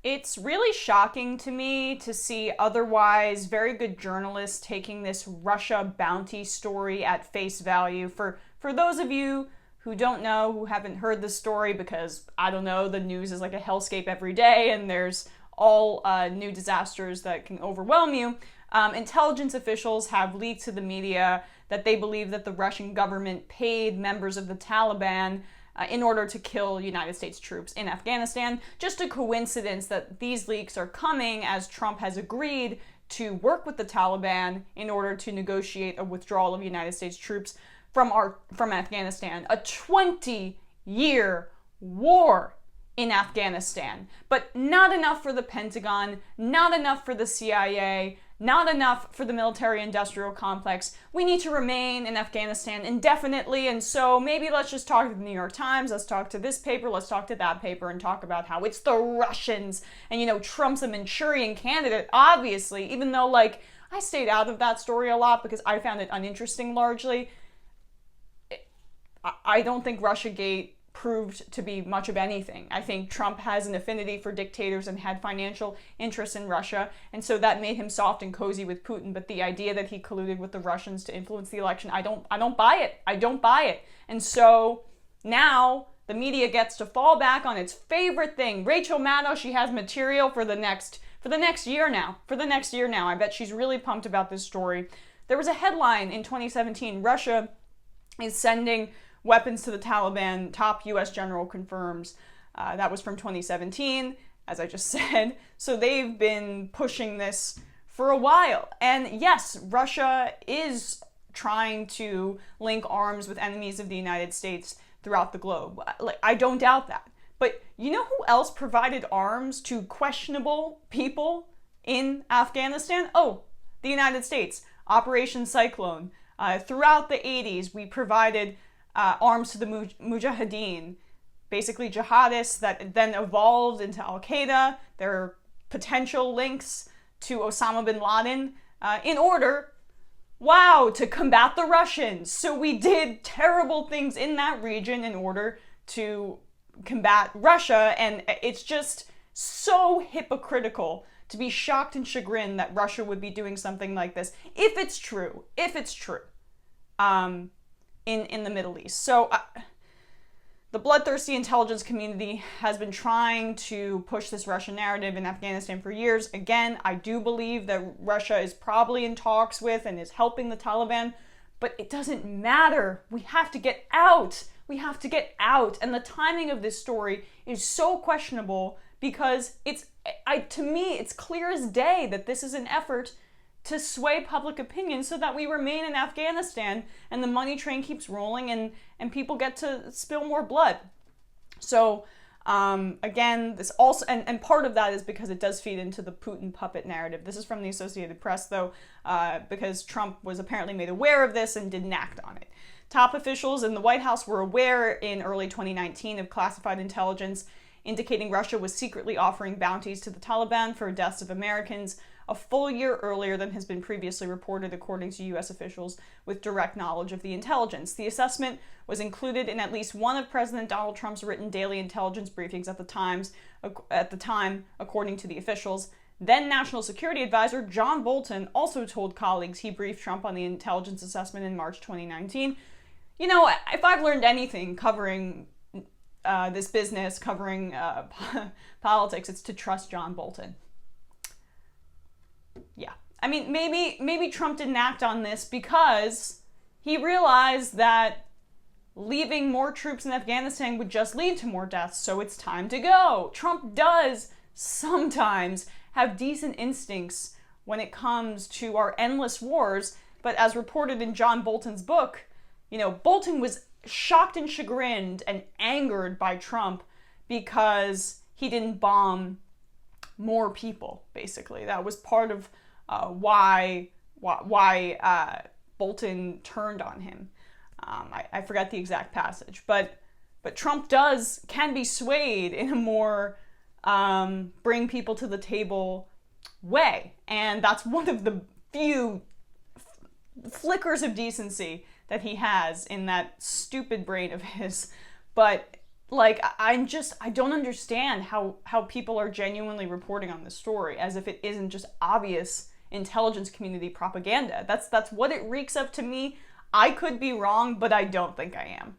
It's really shocking to me to see otherwise very good journalists taking this Russia bounty story at face value. For those of you who don't know, who haven't heard the story, because I don't know, the news is like a hellscape every day and there's all new disasters that can overwhelm you. Intelligence officials have leaked to the media that they believe that the Russian government paid members of the Taliban in order to kill United States troops in Afghanistan. Just a coincidence that these leaks are coming as Trump has agreed to work with the Taliban in order to negotiate a withdrawal of United States troops from Afghanistan. A 20-year war in Afghanistan. But not enough for the Pentagon, not enough for the CIA, not enough for the military-industrial complex. We need to remain in Afghanistan indefinitely, and so maybe let's just talk to the New York Times, let's talk to this paper, let's talk to that paper, and talk about how it's the Russians, and Trump's a Manchurian candidate, obviously, even though, I stayed out of that story a lot because I found it uninteresting largely. I don't think Russiagate proved to be much of anything. I think Trump has an affinity for dictators and had financial interests in Russia, and so that made him soft and cozy with Putin. But the idea that he colluded with the Russians to influence the election, I don't buy it. I don't buy it. And so now the media gets to fall back on its favorite thing. Rachel Maddow, she has material for the next year now. I bet she's really pumped about this story. There was a headline in 2017, Russia is sending weapons to the Taliban, top U.S. general confirms. That was from 2017, as I just said. So they've been pushing this for a while. And yes, Russia is trying to link arms with enemies of the United States throughout the globe. I don't doubt that. But you know who else provided arms to questionable people in Afghanistan? Oh, the United States. Operation Cyclone. Throughout the 80s, we provided arms to the Mujahideen, basically jihadists that then evolved into Al-Qaeda, their potential links to Osama bin Laden, in order, to combat the Russians. So we did terrible things in that region in order to combat Russia, and it's just so hypocritical to be shocked and chagrined that Russia would be doing something like this, if it's true, in the Middle East. So the bloodthirsty intelligence community has been trying to push this Russian narrative in Afghanistan for years. Again, I do believe that Russia is probably in talks with and is helping the Taliban, but it doesn't matter. We have to get out. And the timing of this story is so questionable because to me, it's clear as day that this is an effort to sway public opinion so that we remain in Afghanistan and the money train keeps rolling and people get to spill more blood. So again, this also, and part of that is because it does feed into the Putin puppet narrative. This is from the Associated Press, though, because Trump was apparently made aware of this and didn't act on it. Top officials in the White House were aware in early 2019 of classified intelligence indicating Russia was secretly offering bounties to the Taliban for deaths of Americans a full year earlier than has been previously reported, according to U.S. officials with direct knowledge of the intelligence. The assessment was included in at least one of President Donald Trump's written daily intelligence briefings at the time, according to the officials. Then National Security Advisor John Bolton also told colleagues he briefed Trump on the intelligence assessment in March 2019. If I've learned anything covering this business, covering politics, it's to trust John Bolton. Yeah. I mean, maybe Trump didn't act on this because he realized that leaving more troops in Afghanistan would just lead to more deaths, so it's time to go. Trump does sometimes have decent instincts when it comes to our endless wars, but as reported in John Bolton's book, Bolton was shocked and chagrined and angered by Trump because he didn't bomb more people, basically. That was part of why Bolton turned on him. I forgot the exact passage, but Trump can be swayed in a more bring people to the table way, and that's one of the few flickers of decency that he has in that stupid brain of his. But Like, I don't understand how people are genuinely reporting on this story as if it isn't just obvious intelligence community propaganda. That's what it reeks of to me. I could be wrong, but I don't think I am.